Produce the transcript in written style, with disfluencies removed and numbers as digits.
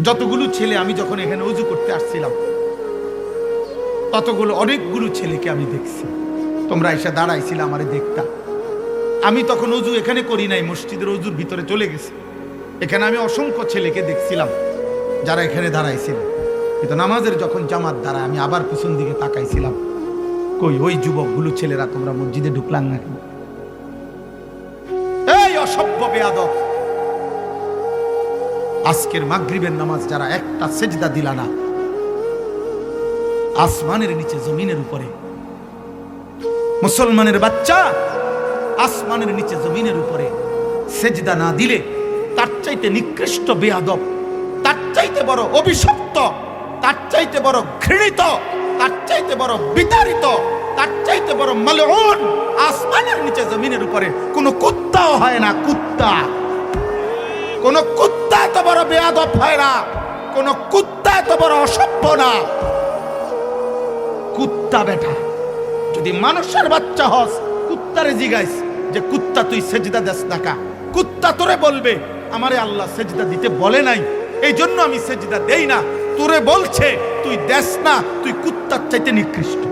যতগুলো ছেলে আমি যখন এখানে উজু করতে আসছিলাম, ততগুলো অনেকগুলো ছেলেকে আমি দেখছি। তোমরা এসে দাঁড়াইছিলে আমারে দেখতা। আমি তখন উজু এখানে করি নাই, মসজিদের উজুর ভিতরে চলে গেছি। এখানে আমি অসংখ্য ছেলেকে দেখছিলাম যারা এখানে দাঁড়াইছিল। কিন্তু নামাজের যখন জামাত দাঁড়ায় আমি আবার পিছন দিকে তাকাইছিলাম, কই ওই যুবকগুলো ছেলেরা তোমরা মসজিদে ঢুকলাম না কেন? এই অসভ্য বেয়াদব! আজকের মাগরিবের নামাজ যারা একটা সেজদা দিলা না, আসমানের নিচে জমিনের উপরে, মুসলমানের বাচ্চা আসমানের নিচে জমিনের উপরে সেজদা না দিলে তার চাইতে নিকৃষ্ট বেয়াদব, তার চাইতে বড় অভিশপ্ত, তার চাইতে বড় ঘৃণিত, তার চাইতে বড় বিতাড়িত, তার চাইতে বড় মালউন আসমানের নিচে জমিনের উপরে কোন কুত্তাও হয় না। কুত্তা, কোন কুত্তা এত বড় বেয়াদব হয় না, কোন কুত্তা এত বড় অসভ্য না। কুত্তা বেটা, যদি মানুষের বাচ্চা হস, কুত্তারে জিগাইস যে কুত্তা তুই সেজদা দেস না কা? কুত্তা তোরে বলবে আমারে আল্লাহ সেজদা দিতে বলে নাই, এই জন্য আমি সেজদা দেই না। তোরে বলছে তুই দেস না, তুই কুত্তার চাইতে নিকৃষ্ট।